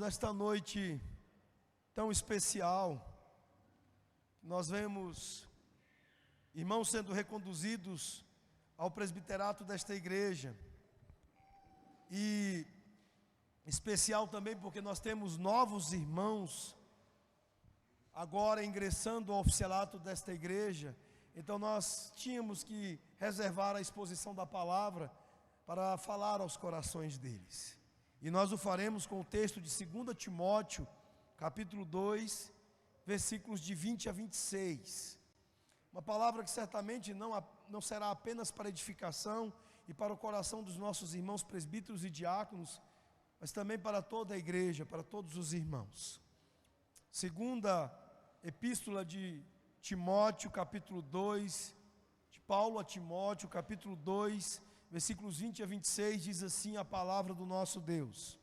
nesta noite tão especial, nós vemos irmãos sendo reconduzidos ao presbiterato desta igreja, e especial também porque nós temos novos irmãos agora ingressando ao oficialato desta igreja. Então nós tínhamos que reservar a exposição da palavra para falar aos corações deles. E nós o faremos com o texto de 2 Timóteo, capítulo 2, versículos de 20 a 26. Uma palavra que certamente não será apenas para edificação e para o coração dos nossos irmãos presbíteros e diáconos, mas também para toda a igreja, para todos os irmãos. Segunda epístola de Timóteo, capítulo 2, de Paulo a Timóteo, capítulo 2, versículos 20 a 26, diz assim a palavra do nosso Deus: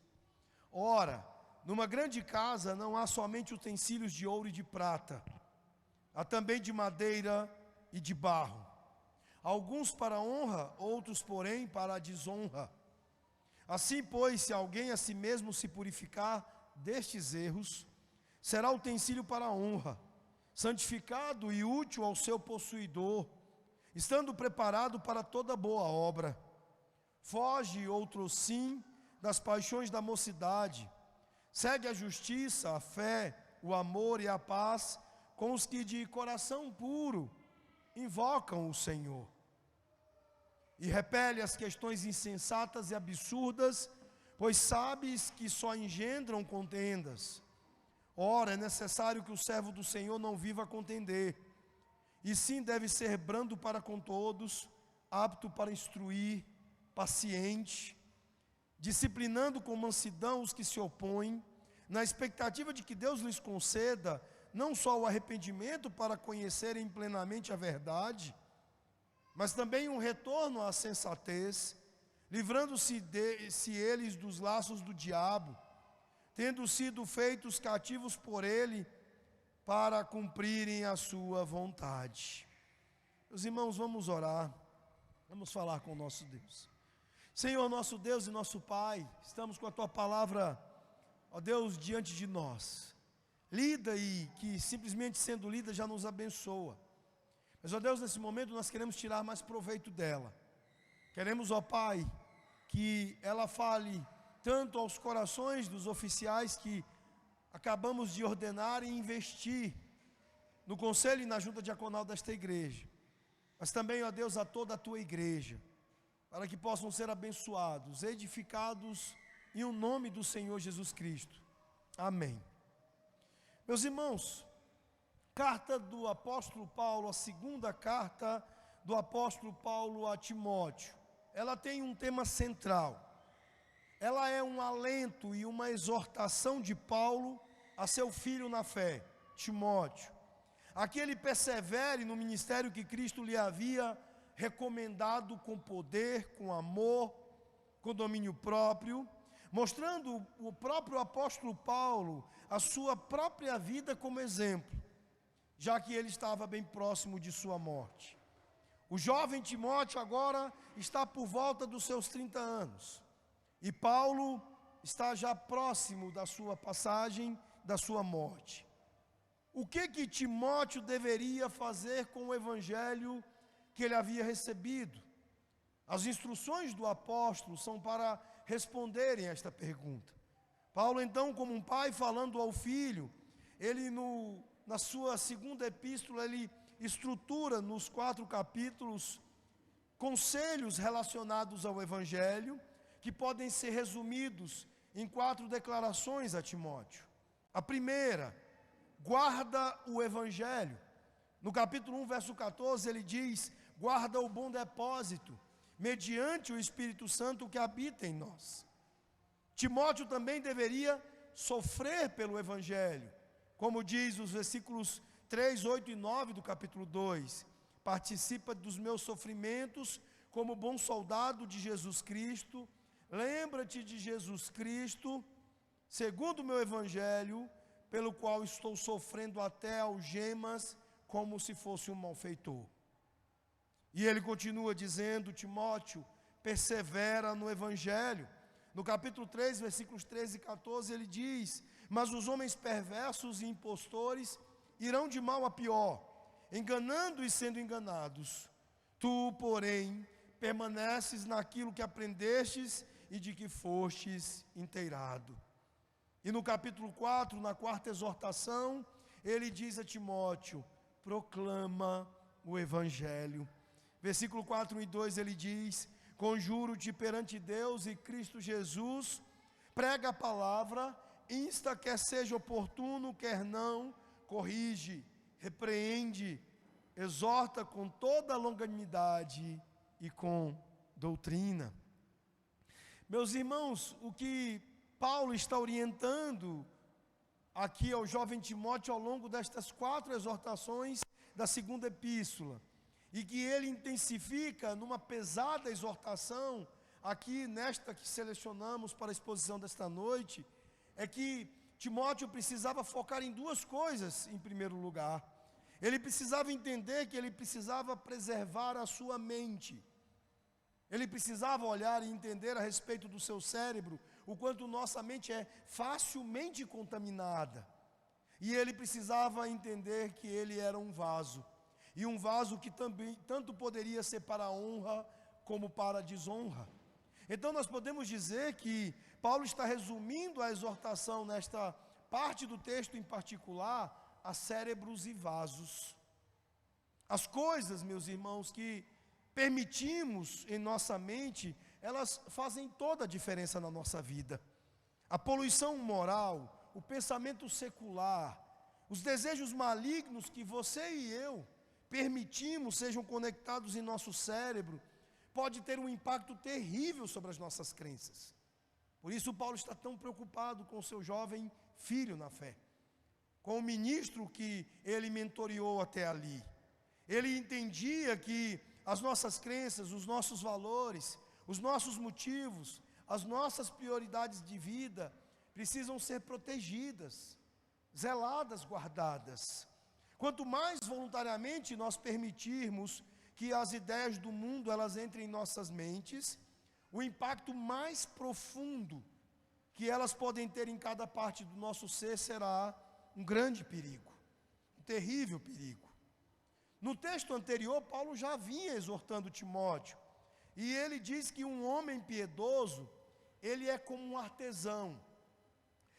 Ora, numa grande casa não há somente utensílios de ouro e de prata, há também de madeira e de barro, alguns para honra, outros porém para a desonra. Assim, pois, se alguém a si mesmo se purificar destes erros, será utensílio para a honra, santificado e útil ao seu possuidor, estando preparado para toda boa obra. Foge, outrossim, das paixões da mocidade, segue a justiça, a fé, o amor e a paz com os que de coração puro invocam o Senhor. E repele as questões insensatas e absurdas, pois sabes que só engendram contendas. Ora, é necessário que o servo do Senhor não viva a contender, e sim deve ser brando para com todos, apto para instruir, paciente, disciplinando com mansidão os que se opõem, na expectativa de que Deus lhes conceda não só o arrependimento para conhecerem plenamente a verdade, mas também um retorno à sensatez, livrando-se eles dos laços do diabo, tendo sido feitos cativos por ele, para cumprirem a sua vontade. Meus irmãos, vamos orar, vamos falar com o nosso Deus. Senhor, nosso Deus e nosso Pai, estamos com a Tua palavra, ó Deus, diante de nós, lida e que simplesmente sendo lida já nos abençoa. Mas, ó Deus, nesse momento nós queremos tirar mais proveito dela. Queremos, ó Pai, que ela fale tanto aos corações dos oficiais que acabamos de ordenar e investir no conselho e na junta diaconal desta igreja, mas também, ó Deus, a toda a Tua igreja, para que possam ser abençoados, edificados em o nome do Senhor Jesus Cristo. Amém. Meus irmãos, carta do apóstolo Paulo, a segunda carta do apóstolo Paulo a Timóteo, ela tem um tema central. Ela é um alento e uma exortação de Paulo a seu filho na fé, Timóteo, a que ele persevere no ministério que Cristo lhe havia recomendado com poder, com amor, com domínio próprio, mostrando o próprio apóstolo Paulo a sua própria vida como exemplo, já que ele estava bem próximo de sua morte. O jovem Timóteo agora está por volta dos seus 30 anos, e Paulo está já próximo da sua passagem, da sua morte. O que Timóteo deveria fazer com o evangelho que ele havia recebido? As instruções do apóstolo são para responderem a esta pergunta. Paulo, então, como um pai falando ao filho, ele na sua segunda epístola, ele estrutura nos 4 capítulos conselhos relacionados ao evangelho, que podem ser resumidos em 4 declarações a Timóteo. A primeira: guarda o evangelho. No capítulo 1, verso 14, ele diz: guarda o bom depósito, mediante o Espírito Santo que habita em nós. Timóteo também deveria sofrer pelo evangelho, como diz os versículos 3, 8 e 9 do capítulo 2. Participa dos meus sofrimentos como bom soldado de Jesus Cristo. Lembra-te de Jesus Cristo, segundo o meu evangelho, pelo qual estou sofrendo até algemas, como se fosse um malfeitor. E ele continua dizendo: Timóteo, persevera no evangelho, No capítulo 3, versículos 13 e 14, ele diz: mas os homens perversos e impostores irão de mal a pior, enganando e sendo enganados. Tu, porém, permaneces naquilo que aprendestes e de que fostes inteirado. E no capítulo 4, na quarta exortação, ele diz a Timóteo: proclama o Evangelho. Versículo 4 e 2 ele diz: conjuro-te perante Deus e Cristo Jesus, prega a palavra, insta quer seja oportuno, quer não, corrige, repreende, exorta com toda longanimidade e com doutrina. Meus irmãos, o que Paulo está orientando aqui ao jovem Timóteo ao longo destas 4 exortações da segunda epístola, e que ele intensifica numa pesada exortação, aqui nesta que selecionamos para a exposição desta noite, é que Timóteo precisava focar em 2 coisas em primeiro lugar. Ele precisava entender que ele precisava preservar a sua mente. Ele precisava olhar e entender a respeito do seu cérebro, o quanto nossa mente é facilmente contaminada. E ele precisava entender que ele era um vaso. E um vaso que também tanto poderia ser para a honra como para a desonra. Então nós podemos dizer que Paulo está resumindo a exortação nesta parte do texto em particular a cérebros e vasos. As coisas, meus irmãos, que permitimos em nossa mente, elas fazem toda a diferença na nossa vida. A poluição moral, o pensamento secular, os desejos malignos que você e eu permitimos sejam conectados em nosso cérebro, pode ter um impacto terrível sobre as nossas crenças. Por isso Paulo está tão preocupado com o seu jovem filho na fé, com o ministro que ele mentoreou até ali. Ele entendia que as nossas crenças, os nossos valores, os nossos motivos, as nossas prioridades de vida precisam ser protegidas, zeladas, guardadas. Quanto mais voluntariamente nós permitirmos que as ideias do mundo elas entrem em nossas mentes, o impacto mais profundo que elas podem ter em cada parte do nosso ser será um grande perigo, um terrível perigo. No texto anterior, Paulo já vinha exortando Timóteo, e ele diz que um homem piedoso, ele é como um artesão,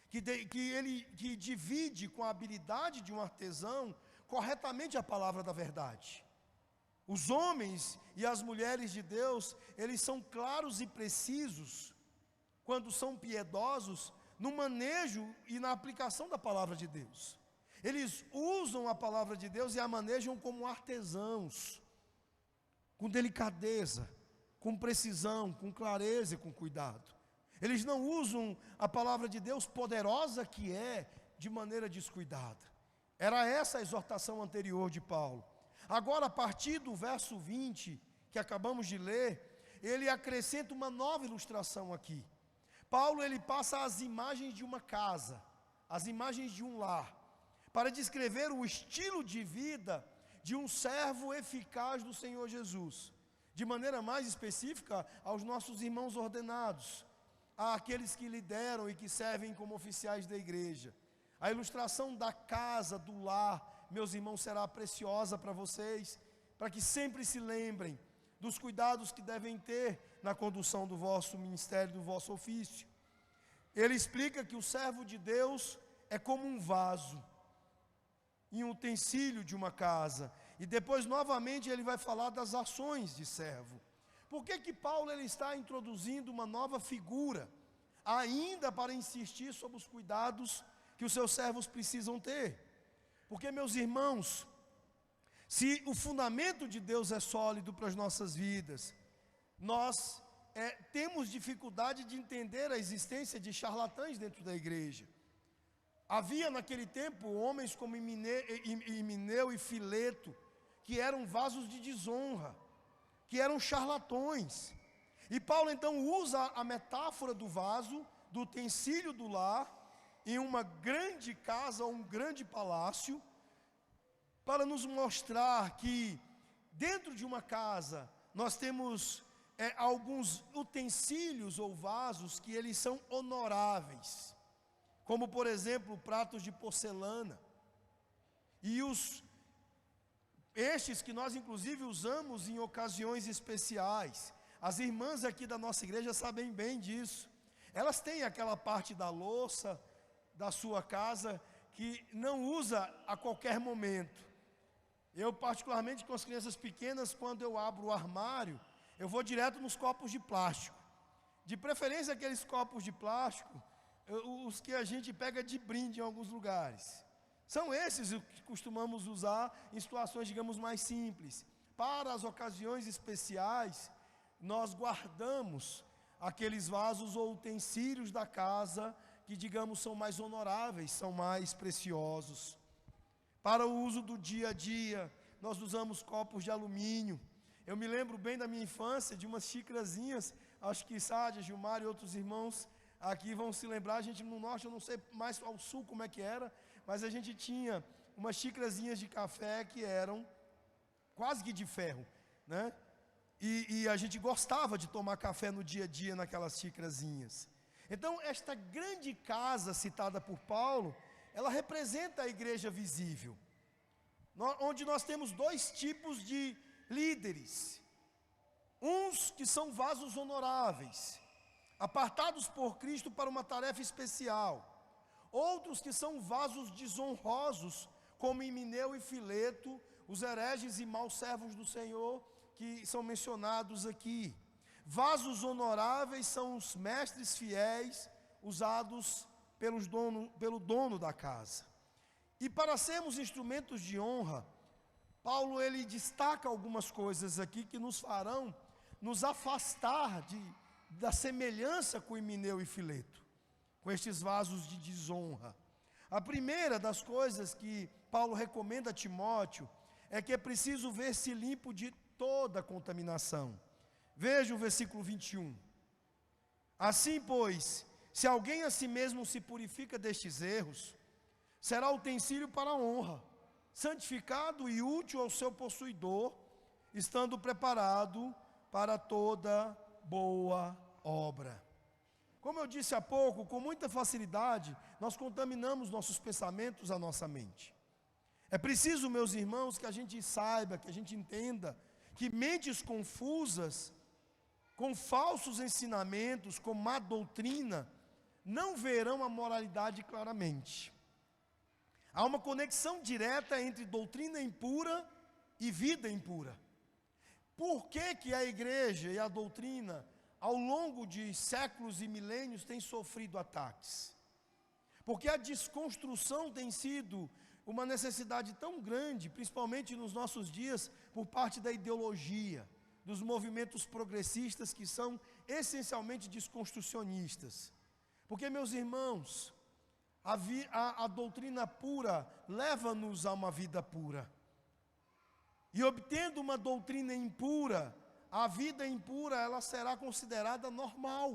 que divide com a habilidade de um artesão corretamente a palavra da verdade. Os homens e as mulheres de Deus, eles são claros e precisos, quando são piedosos, no manejo e na aplicação da palavra de Deus. Eles usam a palavra de Deus e a manejam como artesãos, com delicadeza, com precisão, com clareza e com cuidado. Eles não usam a palavra de Deus poderosa que é, de maneira descuidada. Era essa a exortação anterior de Paulo. Agora, a partir do verso 20, que acabamos de ler, ele acrescenta uma nova ilustração aqui. Paulo, ele passa as imagens de uma casa, as imagens de um lar, para descrever o estilo de vida de um servo eficaz do Senhor Jesus. De maneira mais específica, aos nossos irmãos ordenados, àqueles que lideram e que servem como oficiais da igreja. A ilustração da casa, do lar, meus irmãos, será preciosa para vocês, para que sempre se lembrem dos cuidados que devem ter na condução do vosso ministério, do vosso ofício. Ele explica que o servo de Deus é como um vaso, e um utensílio de uma casa. E depois, novamente, ele vai falar das ações de servo. Por que Paulo ele está introduzindo uma nova figura, ainda para insistir sobre os cuidados que os seus servos precisam ter? Porque, meus irmãos, se o fundamento de Deus é sólido para as nossas vidas, nós temos dificuldade de entender a existência de charlatães dentro da igreja. Havia naquele tempo homens como Himeneu e Fileto, que eram vasos de desonra, que eram charlatões. E Paulo então usa a metáfora do vaso, do utensílio do lar, em uma grande casa, um grande palácio, para nos mostrar que dentro de uma casa nós temos alguns utensílios ou vasos que eles são honoráveis, como por exemplo pratos de porcelana, e estes que nós inclusive usamos em ocasiões especiais. As irmãs aqui da nossa igreja sabem bem disso. Elas têm aquela parte da louça da sua casa que não usa a qualquer momento. Eu particularmente com as crianças pequenas, quando eu abro o armário, eu vou direto nos copos de plástico. De preferência aqueles copos de plástico, os que a gente pega de brinde em alguns lugares. São esses que costumamos usar em situações, digamos, mais simples. Para as ocasiões especiais, nós guardamos aqueles vasos ou utensílios da casa que, digamos, são mais honoráveis, são mais preciosos. Para o uso do dia a dia, nós usamos copos de alumínio. Eu me lembro bem da minha infância, de umas xícarazinhas, acho que Sádia, Gilmar e outros irmãos aqui vão se lembrar. A gente no norte, eu não sei mais ao sul como é que era, mas a gente tinha umas xícarazinhas de café que eram quase que de ferro, né? E a gente gostava de tomar café no dia a dia naquelas xícarazinhas. Então, esta grande casa citada por Paulo, ela representa a igreja visível, onde nós temos dois tipos de líderes. Uns que são vasos honoráveis, apartados por Cristo para uma tarefa especial. Outros que são vasos desonrosos, como Himeneu e Fileto, os hereges e maus servos do Senhor, que são mencionados aqui. Vasos honoráveis são os mestres fiéis, usados pelo dono da casa. E para sermos instrumentos de honra, Paulo ele destaca algumas coisas aqui que nos farão nos afastar da semelhança com Himeneu e Fileto, com estes vasos de desonra. A primeira das coisas que Paulo recomenda a Timóteo é que é preciso ver-se limpo de toda contaminação. Veja o versículo 21. Assim, pois, se alguém a si mesmo se purifica destes erros, será utensílio para a honra, santificado e útil ao seu possuidor, estando preparado para toda boa obra. Como eu disse há pouco, com muita facilidade, nós contaminamos nossos pensamentos, a nossa mente. É preciso, meus irmãos, que a gente saiba, que a gente entenda, que mentes confusas, com falsos ensinamentos, com má doutrina, não verão a moralidade claramente. Há uma conexão direta entre doutrina impura e vida impura. Por que a igreja e a doutrina, ao longo de séculos e milênios, têm sofrido ataques? Porque a desconstrução tem sido uma necessidade tão grande, principalmente nos nossos dias, por parte da ideologia, dos movimentos progressistas que são essencialmente desconstrucionistas. Porque, meus irmãos, a doutrina pura leva-nos a uma vida pura. E obtendo uma doutrina impura, a vida impura ela será considerada normal.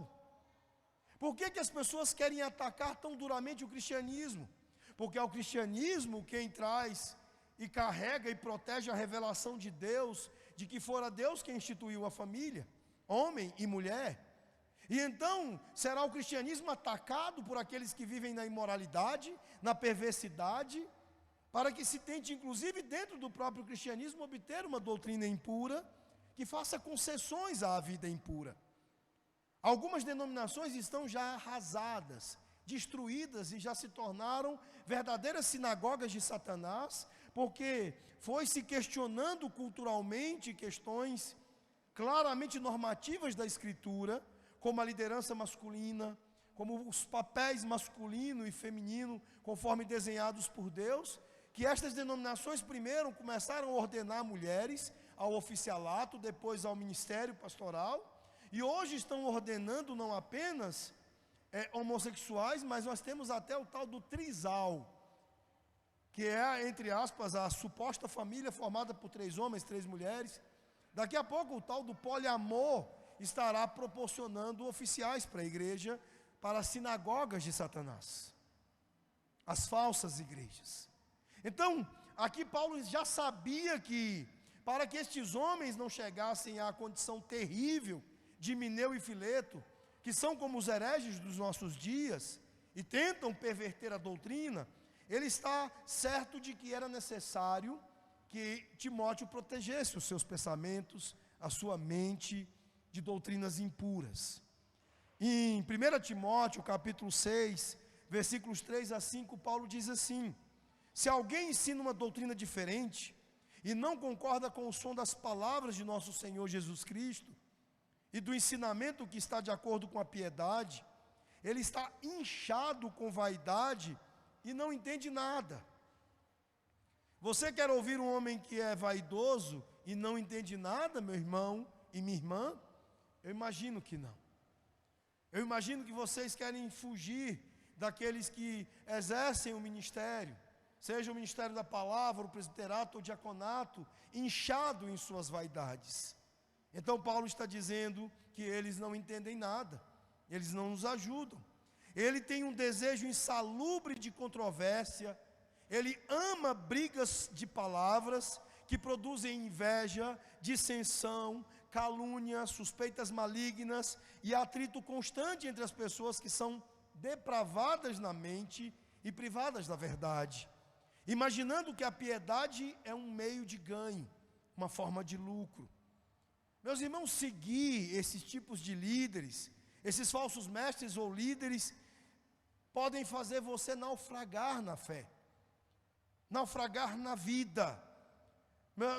Por que as pessoas querem atacar tão duramente o cristianismo? Porque é o cristianismo quem traz e carrega e protege a revelação de Deus, de que fora Deus quem instituiu a família, homem e mulher. E então será o cristianismo atacado por aqueles que vivem na imoralidade, na perversidade, para que se tente, inclusive dentro do próprio cristianismo, obter uma doutrina impura, que faça concessões à vida impura. Algumas denominações estão já arrasadas, destruídas e já se tornaram verdadeiras sinagogas de Satanás, porque foi se questionando culturalmente questões claramente normativas da Escritura, como a liderança masculina, como os papéis masculino e feminino, conforme desenhados por Deus, que estas denominações primeiro começaram a ordenar mulheres ao oficialato, depois ao ministério pastoral, e hoje estão ordenando não apenas homossexuais, mas nós temos até o tal do trisal, que é, entre aspas, a suposta família formada por 3 homens, 3 mulheres. Daqui a pouco o tal do poliamor estará proporcionando oficiais para a igreja, para as sinagogas de Satanás, as falsas igrejas. Então, aqui Paulo já sabia que, para que estes homens não chegassem à condição terrível de Himeneu e Fileto, que são como os hereges dos nossos dias e tentam perverter a doutrina, ele está certo de que era necessário que Timóteo protegesse os seus pensamentos, a sua mente de doutrinas impuras. Em 1 Timóteo, capítulo 6, versículos 3 a 5, Paulo diz assim: se alguém ensina uma doutrina diferente e não concorda com o som das palavras de nosso Senhor Jesus Cristo e do ensinamento que está de acordo com a piedade, ele está inchado com vaidade e não entende nada. Você quer ouvir um homem que é vaidoso e não entende nada, meu irmão e minha irmã? Eu imagino que não. Eu imagino que vocês querem fugir daqueles que exercem o ministério, seja o ministério da palavra, o presbiterato ou o diaconato, inchado em suas vaidades. Então Paulo está dizendo que eles não entendem nada, eles não nos ajudam. Ele tem um desejo insalubre de controvérsia, ele ama brigas de palavras que produzem inveja, dissensão, calúnia, suspeitas malignas e atrito constante entre as pessoas que são depravadas na mente e privadas da verdade, imaginando que a piedade é um meio de ganho, uma forma de lucro. Meus irmãos, seguir esses tipos de líderes, esses falsos mestres ou líderes, podem fazer você naufragar na fé, naufragar na vida.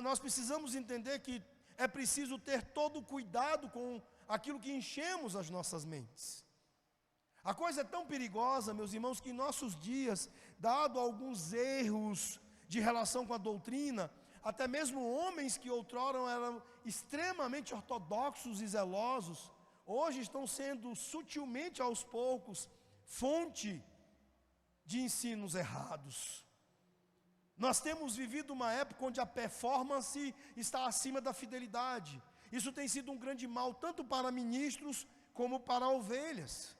Nós precisamos entender que é preciso ter todo o cuidado com aquilo que enchemos as nossas mentes. A coisa é tão perigosa, meus irmãos, que em nossos dias, dado alguns erros de relação com a doutrina, até mesmo homens que outrora eram extremamente ortodoxos e zelosos, hoje estão sendo sutilmente aos poucos fonte de ensinos errados. Nós temos vivido uma época onde a performance está acima da fidelidade. Isso tem sido um grande mal, tanto para ministros como para ovelhas.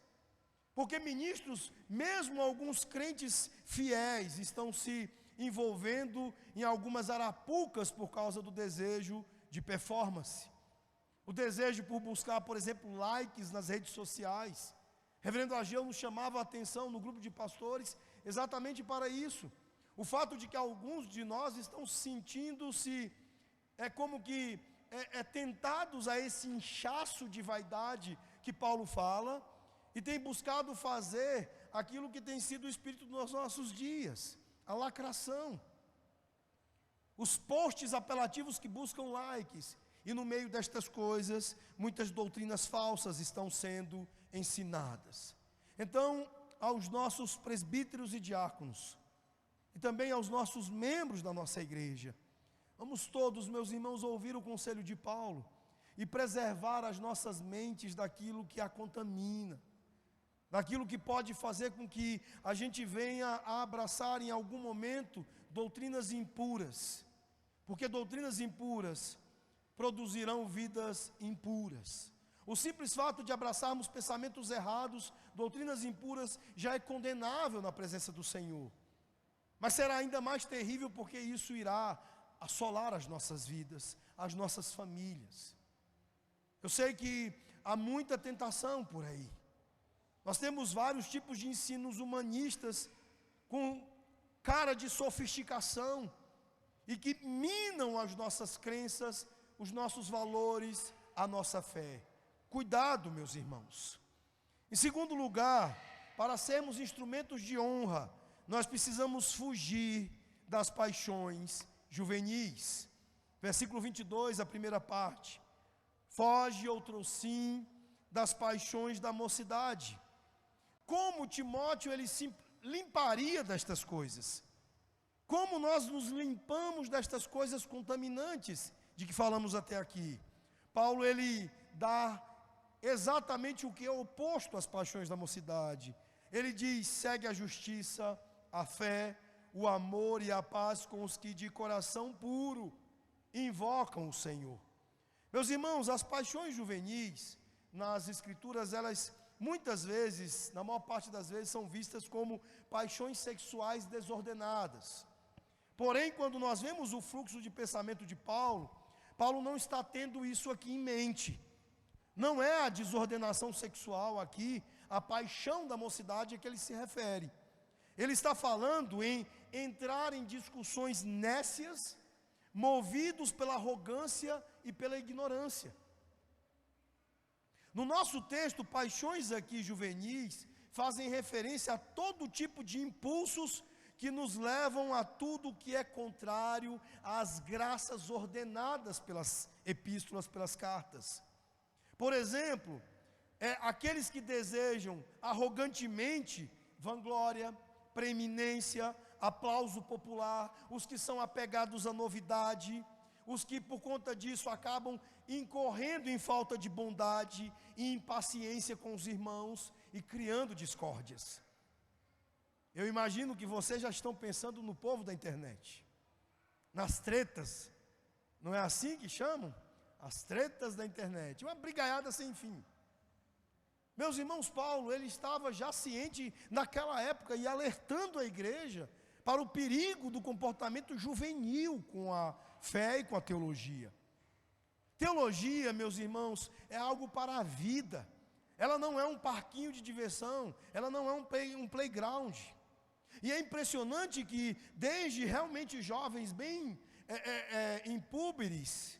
Porque ministros, mesmo alguns crentes fiéis, estão se envolvendo em algumas arapucas por causa do desejo de performance. O desejo por buscar, por exemplo, likes nas redes sociais. Reverendo Ageu nos chamava a atenção no grupo de pastores exatamente para isso. O fato de que alguns de nós estão sentindo-se, como que, tentados a esse inchaço de vaidade que Paulo fala, e tem buscado fazer aquilo que tem sido o espírito dos nossos dias, a lacração. Os posts apelativos que buscam likes, e no meio destas coisas, muitas doutrinas falsas estão sendo ensinadas. Então, aos nossos presbíteros e diáconos, e também aos nossos membros da nossa igreja, vamos todos, meus irmãos, ouvir o conselho de Paulo e preservar as nossas mentes daquilo que a contamina, daquilo que pode fazer com que a gente venha a abraçar em algum momento doutrinas impuras, porque doutrinas impuras produzirão vidas impuras. O simples fato de abraçarmos pensamentos errados, doutrinas impuras, já é condenável na presença do Senhor. Mas será ainda mais terrível porque isso irá assolar as nossas vidas, as nossas famílias. Eu sei que há muita tentação por aí. Nós temos vários tipos de ensinos humanistas com cara de sofisticação e que minam as nossas crenças, os nossos valores, a nossa fé. Cuidado, meus irmãos. Em segundo lugar, para sermos instrumentos de honra, nós precisamos fugir das paixões juvenis. Versículo 22, a primeira parte. Foge, outrossim, das paixões da mocidade. Como Timóteo, ele se limparia destas coisas? Como nós nos limpamos destas coisas contaminantes de que falamos até aqui? Paulo, ele dá exatamente o que é oposto às paixões da mocidade. Ele diz: segue a justiça, a fé, o amor e a paz com os que de coração puro invocam o Senhor. Meus irmãos, as paixões juvenis nas Escrituras, elas muitas vezes, na maior parte das vezes, são vistas como paixões sexuais desordenadas. Porém, quando nós vemos o fluxo de pensamento de Paulo, Paulo não está tendo isso aqui em mente. Não é a desordenação sexual aqui, a paixão da mocidade a que ele se refere. Ele está falando em entrar em discussões nécias, movidos pela arrogância e pela ignorância. No nosso texto, paixões aqui juvenis fazem referência a todo tipo de impulsos que nos levam a tudo que é contrário às graças ordenadas pelas epístolas, pelas cartas. Por exemplo, aqueles que desejam arrogantemente vanglória, preeminência, aplauso popular, os que são apegados à novidade, os que por conta disso acabam incorrendo em falta de bondade e impaciência com os irmãos e criando discórdias. Eu imagino que vocês já estão pensando no povo da internet, nas tretas, não é assim que chamam? As tretas da internet, uma brigaiada sem fim. Meus irmãos, Paulo, ele estava já ciente naquela época e alertando a igreja para o perigo do comportamento juvenil com a fé e com a teologia. Teologia, meus irmãos, é algo para a vida. Ela não é um parquinho de diversão, ela não é um playground. E é impressionante que desde realmente jovens bem impúberes,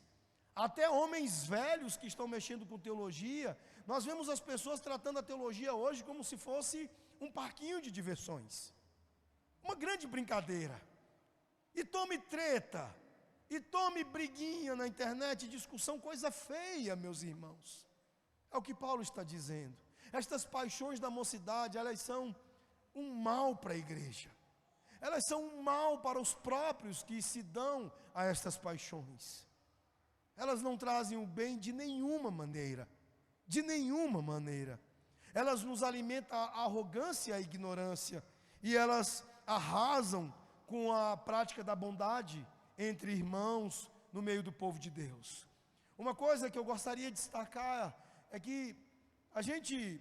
até homens velhos que estão mexendo com teologia, nós vemos as pessoas tratando a teologia hoje como se fosse um parquinho de diversões. Uma grande brincadeira. E tome treta, e tome briguinha na internet, discussão, coisa feia, meus irmãos. É o que Paulo está dizendo. Estas paixões da mocidade, elas são um mal para a igreja. Elas são um mal para os próprios que se dão a estas paixões. Elas não trazem o bem de nenhuma maneira. De nenhuma maneira. Elas nos alimentam a arrogância e a ignorância. E elas arrasam com a prática da bondade entre irmãos no meio do povo de Deus. Uma coisa que eu gostaria de destacar é que a gente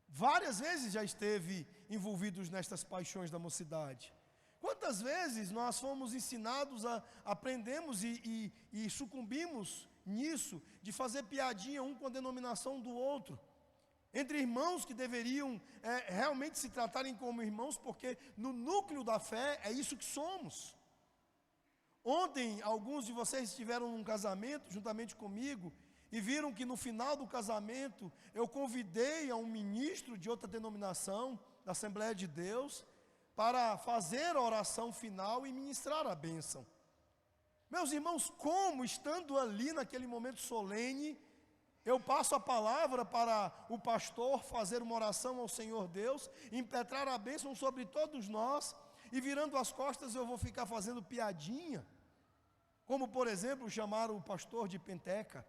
várias vezes já esteve envolvidos nestas paixões da mocidade. Quantas vezes nós fomos ensinados, aprendemos e sucumbimos nisso, de fazer piadinha um com a denominação do outro, entre irmãos que deveriam realmente se tratarem como irmãos, porque no núcleo da fé é isso que somos. Ontem, alguns de vocês estiveram num casamento, juntamente comigo, e viram que no final do casamento, eu convidei a um ministro de outra denominação, da Assembleia de Deus, para fazer a oração final e ministrar a bênção. Meus irmãos, como estando ali naquele momento solene, eu passo a palavra para o pastor fazer uma oração ao Senhor Deus, impetrar a bênção sobre todos nós, e virando as costas eu vou ficar fazendo piadinha, como por exemplo chamar o pastor de penteca.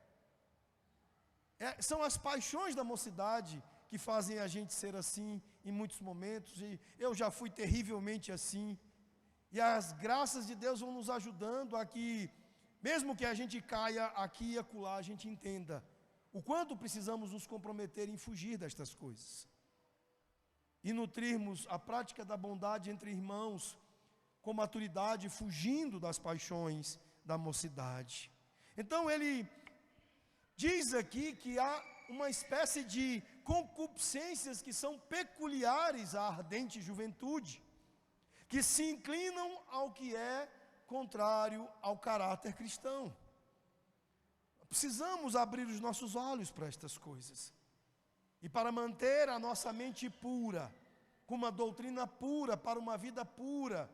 São as paixões da mocidade que fazem a gente ser assim em muitos momentos, e eu já fui terrivelmente assim, e as graças de Deus vão nos ajudando a que, mesmo que a gente caia aqui e acolá, a gente entenda o quanto precisamos nos comprometer em fugir destas coisas, e nutrirmos a prática da bondade entre irmãos, com maturidade, fugindo das paixões da mocidade. Então ele diz aqui que há uma espécie de concupiscências que são peculiares à ardente juventude, que se inclinam ao que é contrário ao caráter cristão. Precisamos abrir os nossos olhos para estas coisas. E para manter a nossa mente pura, com uma doutrina pura, para uma vida pura,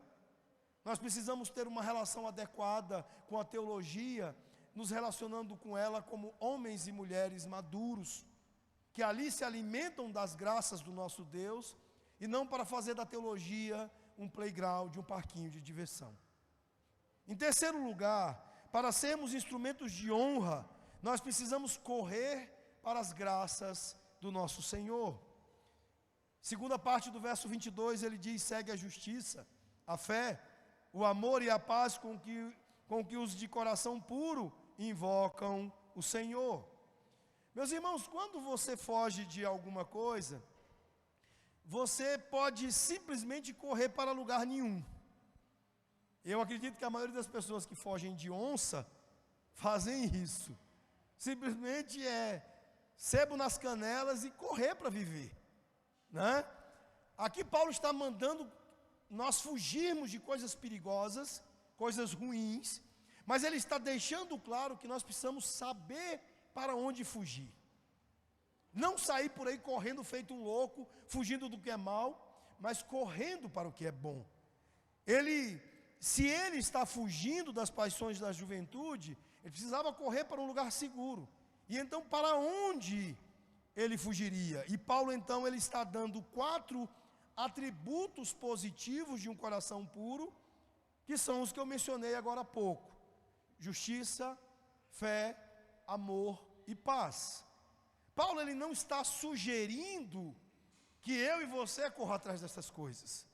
nós precisamos ter uma relação adequada com a teologia, nos relacionando com ela como homens e mulheres maduros, que ali se alimentam das graças do nosso Deus, e não para fazer da teologia um playground, um parquinho de diversão. Em terceiro lugar, para sermos instrumentos de honra, nós precisamos correr para as graças do nosso Senhor. Segunda parte do verso 22, ele diz: segue a justiça, a fé, o amor e a paz com que os de coração puro invocam o Senhor. Meus irmãos, quando você foge de alguma coisa, você pode simplesmente correr para lugar nenhum. Eu acredito que a maioria das pessoas que fogem de onça fazem isso. Simplesmente sebo nas canelas e correr para viver, né? Aqui Paulo está mandando nós fugirmos de coisas perigosas, coisas ruins, mas ele está deixando claro que nós precisamos saber para onde fugir. Não sair por aí correndo feito um louco, fugindo do que é mal, mas correndo para o que é bom. Se ele está fugindo das paixões da juventude, ele precisava correr para um lugar seguro. E então para onde ele fugiria? E Paulo então ele está dando 4 atributos positivos de um coração puro, que são os que eu mencionei agora há pouco: justiça, fé, amor e paz. Paulo ele não está sugerindo que eu e você corram atrás dessas coisas.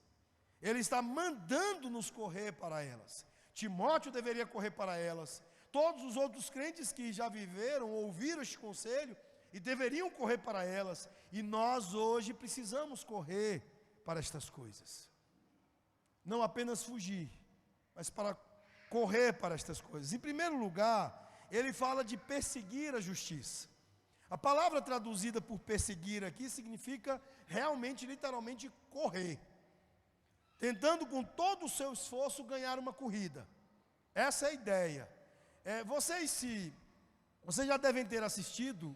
Ele está mandando-nos correr para elas. Timóteo deveria correr para elas. Todos os outros crentes que já viveram, ouviram este conselho e deveriam correr para elas. E nós hoje precisamos correr para estas coisas. Não apenas fugir, mas para correr para estas coisas. Em primeiro lugar, ele fala de perseguir a justiça. A palavra traduzida por perseguir aqui significa realmente, literalmente, correr. Tentando com todo o seu esforço ganhar uma corrida. Essa é a ideia. Vocês já devem ter assistido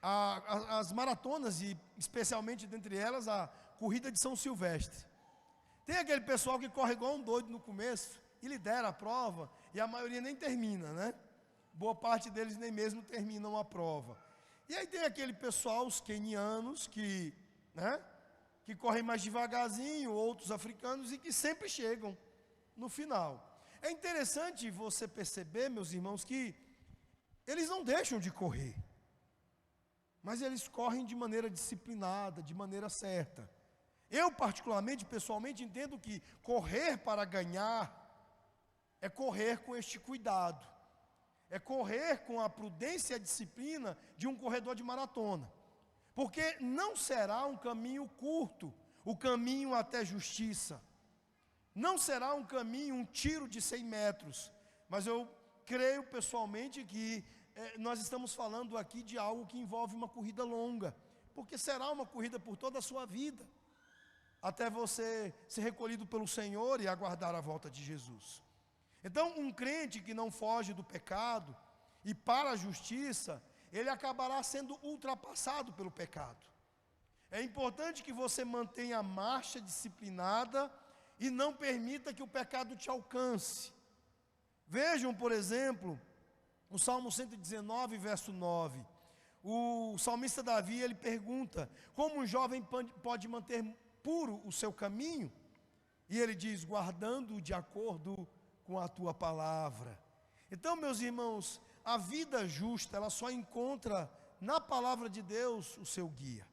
as maratonas, e especialmente dentre elas a corrida de São Silvestre. Tem aquele pessoal que corre igual um doido no começo e lidera a prova, e a maioria nem termina, né? Boa parte deles nem mesmo terminam a prova. E aí tem aquele pessoal, os quenianos, que correm mais devagarzinho, outros africanos, e que sempre chegam no final. É interessante você perceber, meus irmãos, que eles não deixam de correr, mas eles correm de maneira disciplinada, de maneira certa. Eu, particularmente, pessoalmente, entendo que correr para ganhar é correr com este cuidado, é correr com a prudência e a disciplina de um corredor de maratona, porque não será um caminho curto, o caminho até justiça. Não será um caminho, um tiro de 100 metros, mas eu creio pessoalmente que nós estamos falando aqui de algo que envolve uma corrida longa, porque será uma corrida por toda a sua vida, até você ser recolhido pelo Senhor e aguardar a volta de Jesus. Então, um crente que não foge do pecado e para a justiça, ele acabará sendo ultrapassado pelo pecado. É importante que você mantenha a marcha disciplinada e não permita que o pecado te alcance. Vejam, por exemplo, o Salmo 119, verso 9. O salmista Davi, ele pergunta: como um jovem pode manter puro o seu caminho? E ele diz: guardando de acordo com a tua palavra. Então, meus irmãos, a vida justa, ela só encontra na palavra de Deus o seu guia.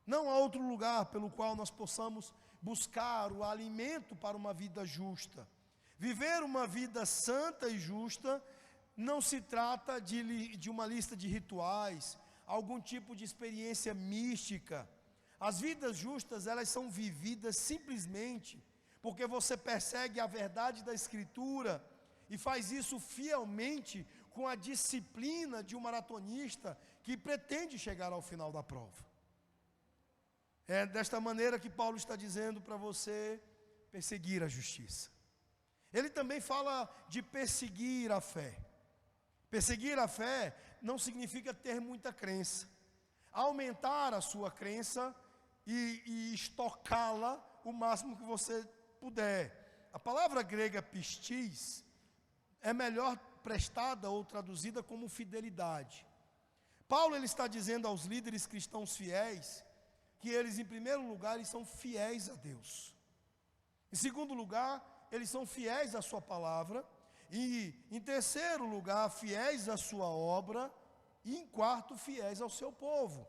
Não há outro lugar pelo qual nós possamos buscar o alimento para uma vida justa. Viver uma vida santa e justa não se trata de uma lista de rituais, algum tipo de experiência mística. As vidas justas, elas são vividas simplesmente porque você persegue a verdade da Escritura e faz isso fielmente com a disciplina de um maratonista que pretende chegar ao final da prova. É desta maneira que Paulo está dizendo para você perseguir a justiça. Ele também fala de perseguir a fé. Perseguir a fé não significa ter muita crença. Aumentar a sua crença e estocá-la o máximo que você puder. A palavra grega pistis é melhor prestada ou traduzida como fidelidade. Paulo ele está dizendo aos líderes cristãos fiéis que eles, em primeiro lugar, eles são fiéis a Deus. Em segundo lugar, eles são fiéis à sua palavra. E, em terceiro lugar, fiéis à sua obra. E, em quarto, fiéis ao seu povo.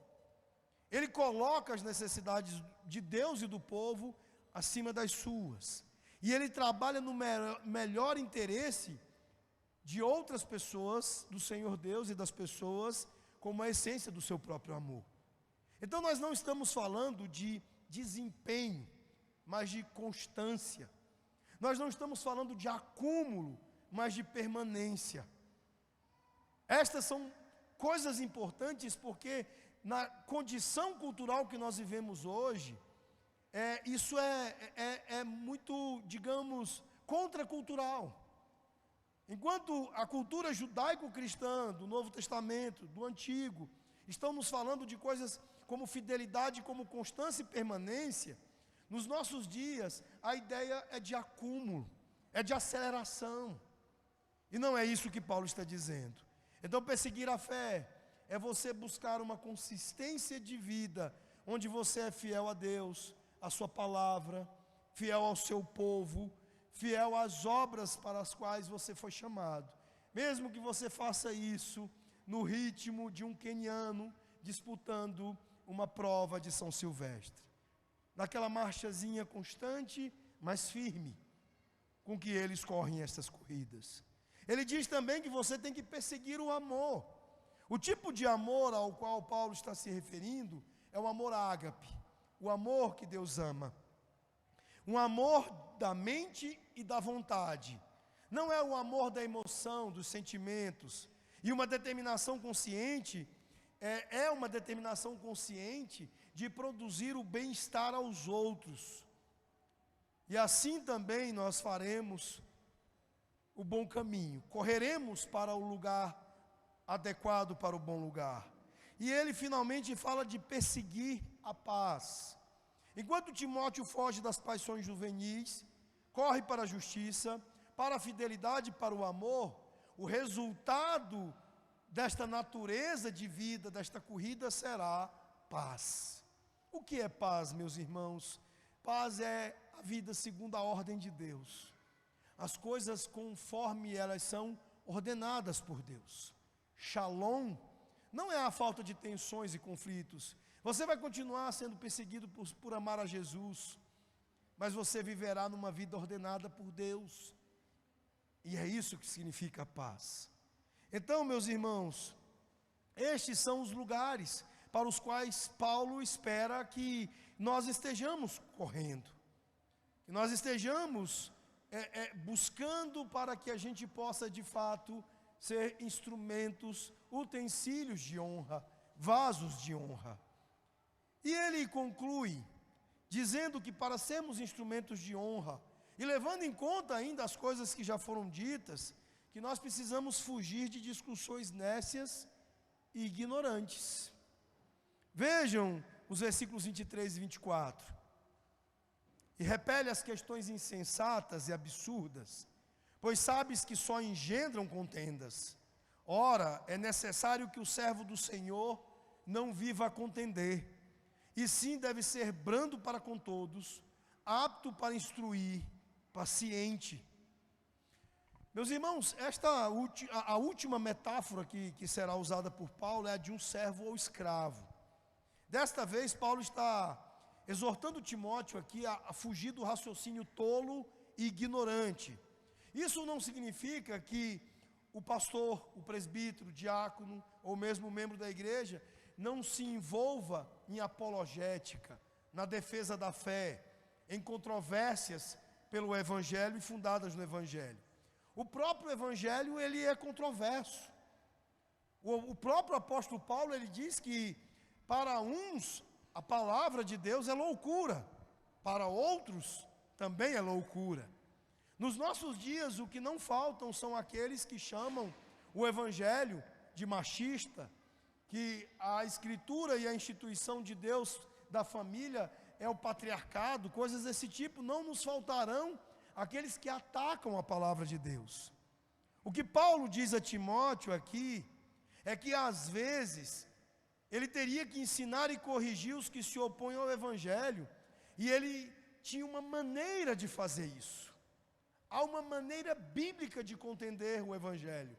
Ele coloca as necessidades de Deus e do povo acima das suas. E ele trabalha no melhor interesse de outras pessoas, do Senhor Deus e das pessoas, como a essência do seu próprio amor. Então nós não estamos falando de desempenho, mas de constância. Nós não estamos falando de acúmulo, mas de permanência. Estas são coisas importantes, porque na condição cultural que nós vivemos hoje, isso é muito, digamos, contracultural. Enquanto a cultura judaico-cristã do Novo Testamento, do Antigo, estão nos falando de coisas como fidelidade, como constância e permanência, nos nossos dias a ideia é de acúmulo, é de aceleração. E não é isso que Paulo está dizendo. Então, perseguir a fé é você buscar uma consistência de vida, onde você é fiel a Deus, à sua palavra, fiel ao seu povo, fiel às obras para as quais você foi chamado. Mesmo que você faça isso no ritmo de um queniano disputando uma prova de São Silvestre. Naquela marchazinha constante, mas firme, com que eles correm estas corridas. Ele diz também que você tem que perseguir o amor. O tipo de amor ao qual Paulo está se referindo é o amor ágape, o amor que Deus ama. Um amor da mente e da vontade. Não é o amor da emoção, dos sentimentos. E uma determinação consciente, é uma determinação consciente de produzir o bem-estar aos outros. E assim também nós faremos o bom caminho. Correremos para o lugar adequado, para o bom lugar. E ele finalmente fala de perseguir a paz. Enquanto Timóteo foge das paixões juvenis, corre para a justiça, para a fidelidade, para o amor, o resultado desta natureza de vida, desta corrida, será paz. O que é paz, meus irmãos? Paz é a vida segundo a ordem de Deus. As coisas conforme elas são ordenadas por Deus. Shalom não é a falta de tensões e conflitos. Você vai continuar sendo perseguido por amar a Jesus, mas você viverá numa vida ordenada por Deus. E é isso que significa paz. Então, meus irmãos, estes são os lugares para os quais Paulo espera que nós estejamos correndo, que nós estejamos buscando para que a gente possa de fato ser instrumentos, utensílios de honra, vasos de honra. E ele conclui dizendo que para sermos instrumentos de honra, e levando em conta ainda as coisas que já foram ditas, que nós precisamos fugir de discussões nécias e ignorantes. Vejam os versículos 23 e 24. E repele as questões insensatas e absurdas, pois sabes que só engendram contendas. Ora, é necessário que o servo do Senhor não viva a contender, e sim deve ser brando para com todos, apto para instruir, paciente. Meus irmãos, a última metáfora que será usada por Paulo é a de um servo ou escravo. Desta vez, Paulo está exortando Timóteo aqui a fugir do raciocínio tolo e ignorante. Isso não significa que o pastor, o presbítero, o diácono, ou mesmo o membro da igreja, não se envolva em apologética, na defesa da fé, em controvérsias pelo Evangelho e fundadas no Evangelho. O próprio Evangelho, ele é controverso. O próprio apóstolo Paulo, ele diz que para uns a palavra de Deus é loucura, para outros também é loucura. Nos nossos dias, o que não faltam são aqueles que chamam o Evangelho de machista, que a escritura e a instituição de Deus da família é o patriarcado, coisas desse tipo. Não nos faltarão aqueles que atacam a palavra de Deus. O que Paulo diz a Timóteo aqui é que às vezes ele teria que ensinar e corrigir os que se opõem ao Evangelho, e ele tinha uma maneira de fazer isso. Há uma maneira bíblica de contender o Evangelho.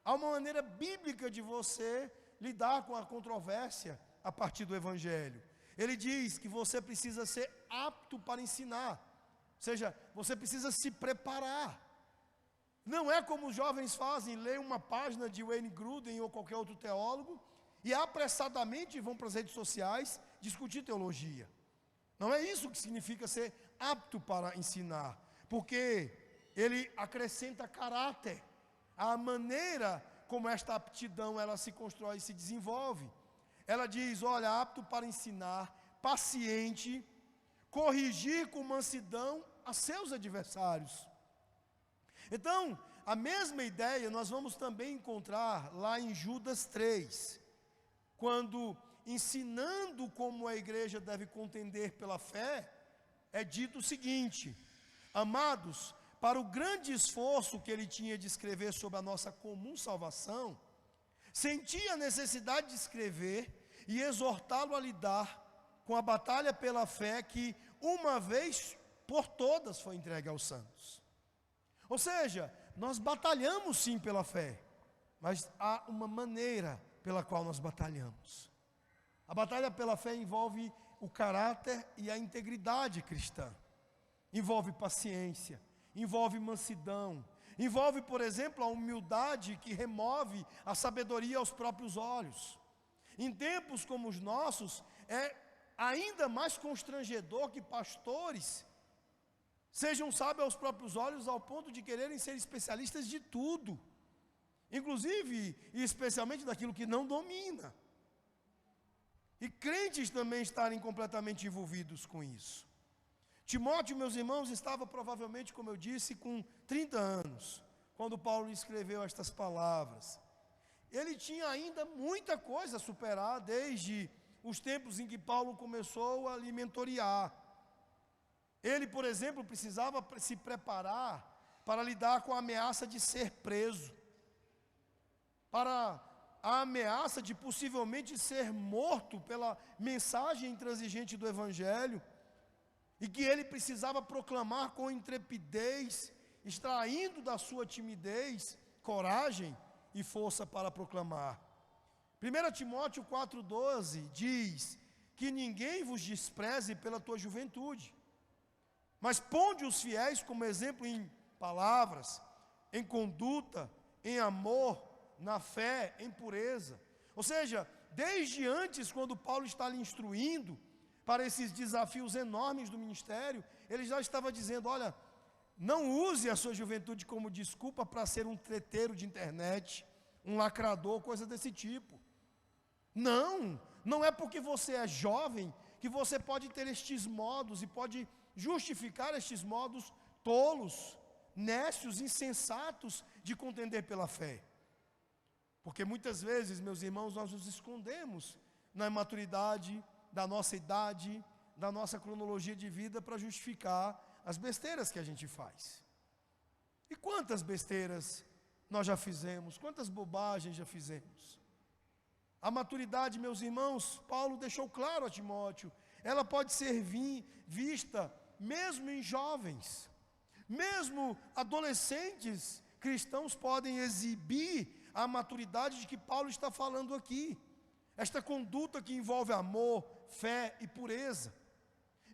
Há uma maneira bíblica de você lidar com a controvérsia a partir do Evangelho. Ele diz que você precisa ser apto para ensinar, ou seja, você precisa se preparar. Não é como os jovens fazem, leem uma página de Wayne Grudem ou qualquer outro teólogo e apressadamente vão para as redes sociais discutir teologia. Não é isso que significa ser apto para ensinar, porque ele acrescenta caráter à maneira como esta aptidão ela se constrói e se desenvolve. Ela diz, olha, apto para ensinar, paciente, corrigir com mansidão a seus adversários. Então, a mesma ideia nós vamos também encontrar lá em Judas 3, quando, ensinando como a igreja deve contender pela fé, é dito o seguinte: amados, para o grande esforço que ele tinha de escrever sobre a nossa comum salvação, sentia a necessidade de escrever e exortá-lo a lidar com a batalha pela fé que, uma vez por todas, foi entregue aos santos. Ou seja, nós batalhamos sim pela fé, mas há uma maneira pela qual nós batalhamos. A batalha pela fé envolve o caráter e a integridade cristã, envolve paciência, envolve mansidão, envolve, por exemplo, a humildade que remove a sabedoria aos próprios olhos. Em tempos como os nossos, é ainda mais constrangedor que pastores sejam sábios aos próprios olhos ao ponto de quererem ser especialistas de tudo, inclusive e especialmente daquilo que não domina. E crentes também estarem completamente envolvidos com isso. Timóteo, meus irmãos, estava provavelmente, como eu disse, com 30 anos, quando Paulo escreveu estas palavras. Ele tinha ainda muita coisa a superar desde os tempos em que Paulo começou a lhe mentorear. Ele, por exemplo, precisava se preparar para lidar com a ameaça de ser preso, para a ameaça de possivelmente ser morto pela mensagem intransigente do Evangelho, e que ele precisava proclamar com intrepidez, extraindo da sua timidez, coragem e força para proclamar. 1 Timóteo 4,12 diz que ninguém vos despreze pela tua juventude, mas ponde os fiéis como exemplo em palavras, em conduta, em amor, na fé, em pureza. Ou seja, desde antes, quando Paulo está lhe instruindo para esses desafios enormes do ministério, ele já estava dizendo, olha, não use a sua juventude como desculpa para ser um treteiro de internet, um lacrador, coisa desse tipo. Não é porque você é jovem que você pode ter estes modos e pode justificar estes modos tolos, nécios, insensatos de contender pela fé. Porque muitas vezes, meus irmãos, nós nos escondemos na imaturidade da nossa idade, da nossa cronologia de vida para justificar as besteiras que a gente faz. E quantas besteiras nós já fizemos, quantas bobagens já fizemos. A maturidade, meus irmãos, Paulo deixou claro a Timóteo, ela pode ser vista mesmo em jovens, mesmo adolescentes cristãos podem exibir a maturidade de que Paulo está falando aqui, esta conduta que envolve amor, fé e pureza.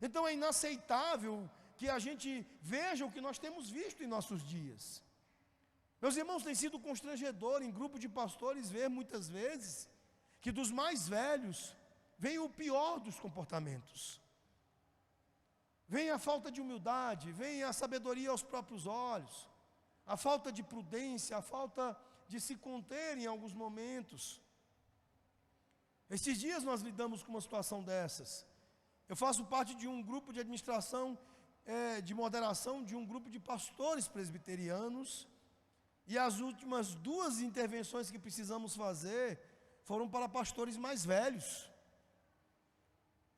Então é inaceitável que a gente veja o que nós temos visto em nossos dias. Meus irmãos, tem sido constrangedor em grupo de pastores ver muitas vezes que dos mais velhos vem o pior dos comportamentos. Vem a falta de humildade, vem a sabedoria aos próprios olhos, a falta de prudência, a falta de se conter em alguns momentos. Esses dias nós lidamos com uma situação dessas. Eu faço parte de um grupo de administração, de moderação, de um grupo de pastores presbiterianos, e as últimas 2 intervenções que precisamos fazer foram para pastores mais velhos.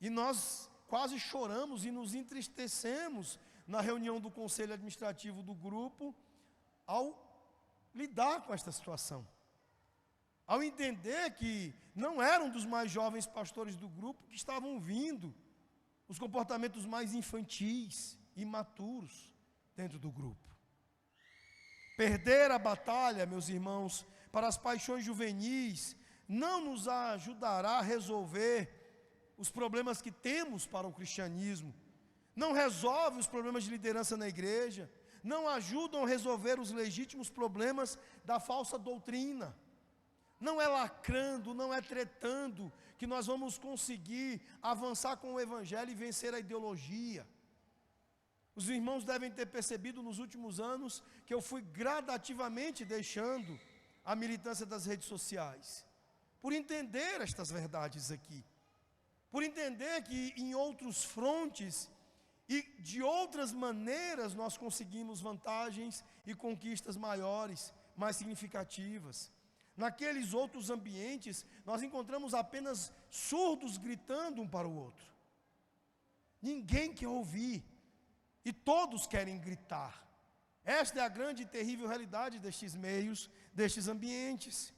E nós quase choramos e nos entristecemos na reunião do conselho administrativo do grupo, ao lidar com esta situação. Ao entender que não eram dos mais jovens pastores do grupo que estavam vindo os comportamentos mais infantis, imaturos dentro do grupo. Perder a batalha, meus irmãos, para as paixões juvenis, não nos ajudará a resolver os problemas que temos para o cristianismo, não resolve os problemas de liderança na igreja, não ajudam a resolver os legítimos problemas da falsa doutrina. Não é lacrando, não é tretando que nós vamos conseguir avançar com o Evangelho e vencer a ideologia. Os irmãos devem ter percebido nos últimos anos que eu fui gradativamente deixando a militância das redes sociais? Por entender estas verdades aqui. Por entender que em outros frontes e de outras maneiras nós conseguimos vantagens e conquistas maiores, mais significativas. Naqueles outros ambientes, nós encontramos apenas surdos gritando um para o outro. Ninguém quer ouvir, e todos querem gritar. Esta é a grande e terrível realidade destes meios, destes ambientes.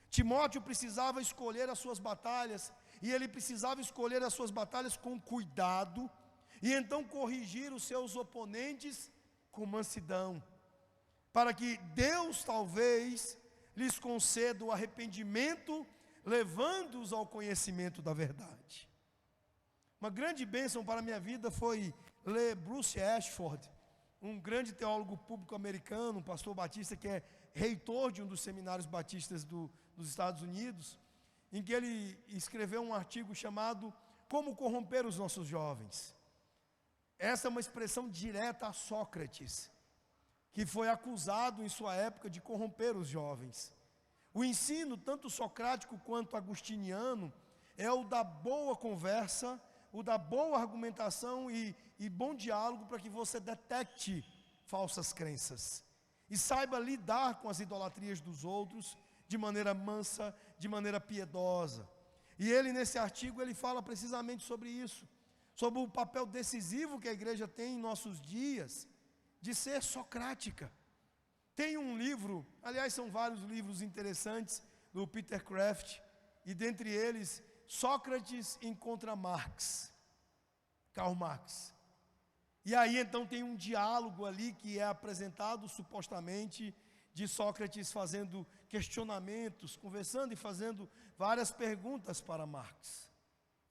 Timóteo precisava escolher as suas batalhas, e ele precisava escolher as suas batalhas com cuidado, e então corrigir os seus oponentes com mansidão, para que Deus talvez lhes conceda o arrependimento, levando-os ao conhecimento da verdade. Uma grande bênção para a minha vida foi ler Bruce Ashford, um grande teólogo público americano, um pastor batista que é reitor de um dos seminários batistas dos Estados Unidos, em que ele escreveu um artigo chamado Como Corromper os Nossos Jovens. Essa é uma expressão direta a Sócrates, que foi acusado em sua época de corromper os jovens. O ensino, tanto socrático quanto agostiniano, é o da boa conversa, o da boa argumentação e bom diálogo para que você detecte falsas crenças e saiba lidar com as idolatrias dos outros de maneira mansa, de maneira piedosa. E ele, nesse artigo, ele fala precisamente sobre isso, sobre o papel decisivo que a igreja tem em nossos dias, de ser socrática. Tem um livro, aliás, são vários livros interessantes, do Peter Kraft, e dentre eles, Sócrates encontra Marx, Karl Marx. E aí então tem um diálogo ali que é apresentado supostamente de Sócrates fazendo questionamentos, conversando e fazendo várias perguntas para Marx.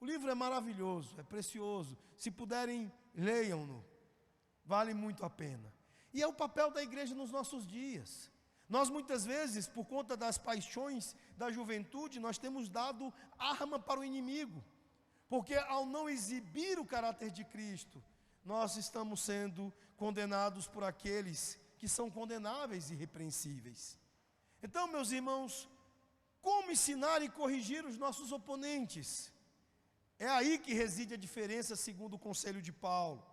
O livro é maravilhoso, é precioso. Se puderem, leiam-no. Vale muito a pena. E é o papel da igreja nos nossos dias. Nós muitas vezes, por conta das paixões da juventude, nós temos dado arma para o inimigo. Porque ao não exibir o caráter de Cristo, nós estamos sendo condenados por aqueles que são condenáveis e irrepreensíveis. Então, meus irmãos, como ensinar e corrigir os nossos oponentes? É aí que reside a diferença segundo o conselho de Paulo.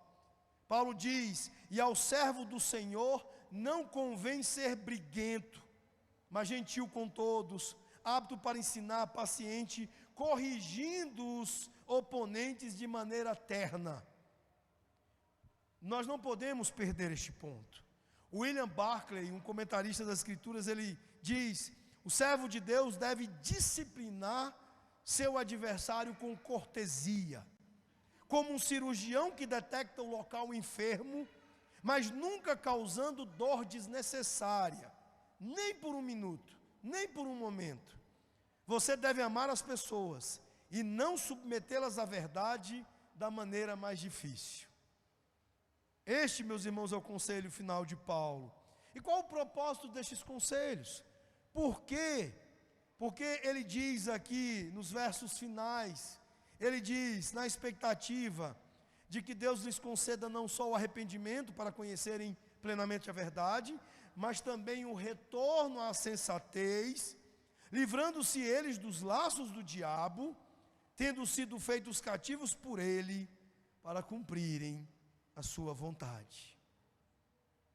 Paulo diz, e ao servo do Senhor não convém ser briguento, mas gentil com todos, apto para ensinar, paciente, corrigindo os oponentes de maneira terna. Nós não podemos perder este ponto. William Barclay, um comentarista das Escrituras, ele diz, o servo de Deus deve disciplinar seu adversário com cortesia, como um cirurgião que detecta o local enfermo, mas nunca causando dor desnecessária, nem por um minuto, nem por um momento. Você deve amar as pessoas e não submetê-las à verdade da maneira mais difícil. Este, meus irmãos, é o conselho final de Paulo. E qual o propósito destes conselhos? Por quê? Porque ele diz aqui nos versos finais, ele diz na expectativa de que Deus lhes conceda não só o arrependimento para conhecerem plenamente a verdade, mas também o retorno à sensatez, livrando-se eles dos laços do diabo, tendo sido feitos cativos por ele, para cumprirem a sua vontade.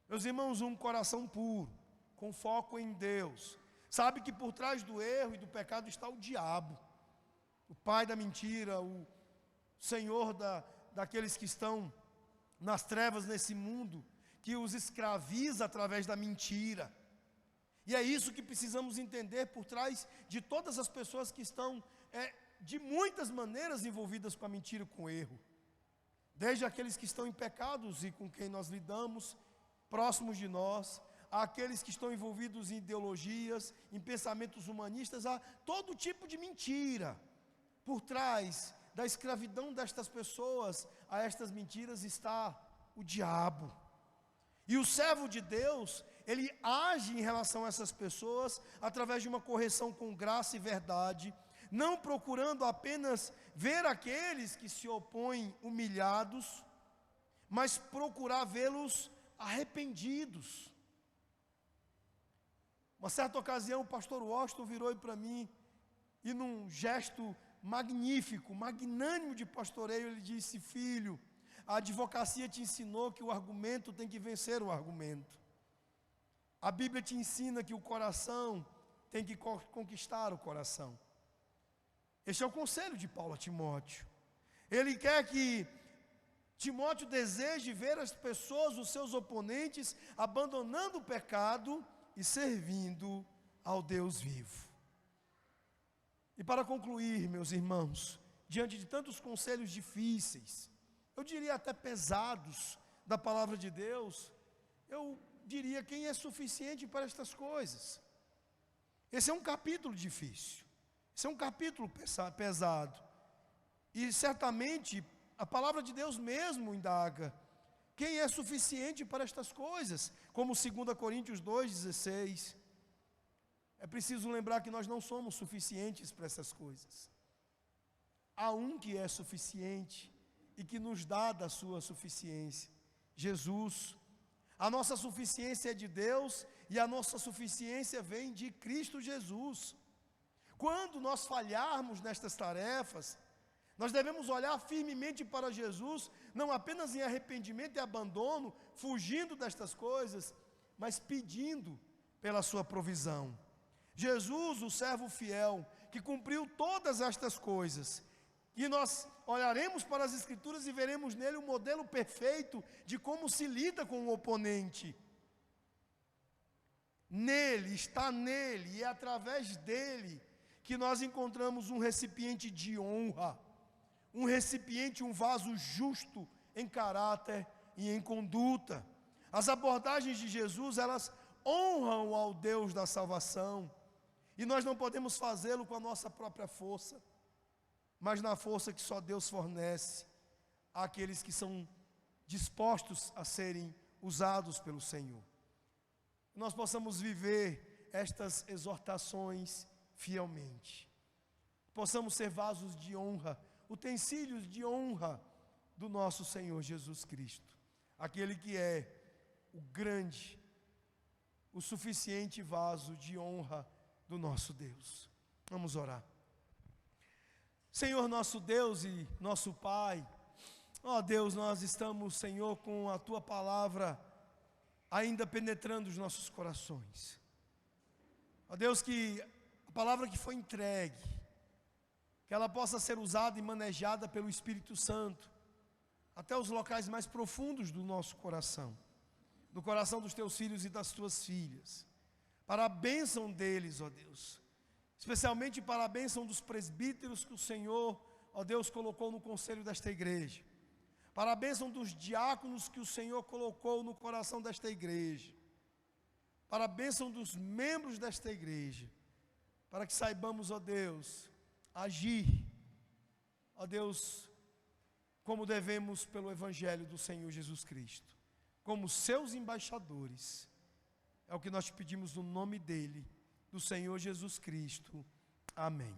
Meus irmãos, um coração puro, com foco em Deus, sabe que por trás do erro e do pecado está o diabo, o pai da mentira, o senhor daqueles que estão nas trevas nesse mundo, que os escraviza através da mentira. E é isso que precisamos entender por trás de todas as pessoas que estão, de muitas maneiras, envolvidas com a mentira e com o erro. Desde aqueles que estão em pecados e com quem nós lidamos, próximos de nós, àqueles que estão envolvidos em ideologias, em pensamentos humanistas, há todo tipo de mentira. Por trás da escravidão destas pessoas, a estas mentiras está o diabo. E o servo de Deus, ele age em relação a essas pessoas através de uma correção com graça e verdade, não procurando apenas ver aqueles que se opõem humilhados, mas procurar vê-los arrependidos. Uma certa ocasião, o pastor Washington virou para mim e, num gesto magnífico, magnânimo de pastoreio, ele disse: filho, a advocacia te ensinou que o argumento tem que vencer o argumento. A Bíblia te ensina que o coração tem que conquistar o coração. Este é o conselho de Paulo a Timóteo. Ele quer que Timóteo deseje ver as pessoas, os seus oponentes, abandonando o pecado e servindo ao Deus vivo. E para concluir, meus irmãos, diante de tantos conselhos difíceis, eu diria até pesados da palavra de Deus, eu diria: quem é suficiente para estas coisas? Esse é um capítulo difícil, esse é um capítulo pesado, e certamente a palavra de Deus mesmo indaga: quem é suficiente para estas coisas? Como 2 Coríntios 2,16. É preciso lembrar que nós não somos suficientes para essas coisas. Há um que é suficiente e que nos dá da sua suficiência: Jesus. A nossa suficiência é de Deus e a nossa suficiência vem de Cristo Jesus. Quando nós falharmos nestas tarefas, nós devemos olhar firmemente para Jesus, não apenas em arrependimento e abandono, fugindo destas coisas, mas pedindo pela sua provisão. Jesus, o servo fiel, que cumpriu todas estas coisas, e nós olharemos para as Escrituras e veremos nele um modelo perfeito de como se lida com o oponente. Nele, está nele, e é através dele que nós encontramos um recipiente de honra, um recipiente, um vaso justo em caráter e em conduta. As abordagens de Jesus, elas honram ao Deus da salvação, e nós não podemos fazê-lo com a nossa própria força, mas na força que só Deus fornece àqueles que são dispostos a serem usados pelo Senhor. Nós possamos viver estas exortações fielmente, possamos ser vasos de honra, utensílios de honra do nosso Senhor Jesus Cristo, aquele que é o grande, o suficiente vaso de honra do nosso Deus. Vamos orar. Senhor nosso Deus e nosso Pai, ó Deus, nós estamos, Senhor, com a Tua palavra ainda penetrando os nossos corações. Ó Deus, que a palavra que foi entregue, que ela possa ser usada e manejada pelo Espírito Santo, até os locais mais profundos do nosso coração, do coração dos Teus filhos e das Tuas filhas, para a bênção deles, ó Deus, especialmente para a bênção dos presbíteros que o Senhor, ó Deus, colocou no conselho desta igreja, para a bênção dos diáconos que o Senhor colocou no coração desta igreja, para a bênção dos membros desta igreja, para que saibamos, ó Deus, agir, ó Deus, como devemos pelo Evangelho do Senhor Jesus Cristo, como seus embaixadores. É o que nós te pedimos no nome dele, do Senhor Jesus Cristo. Amém.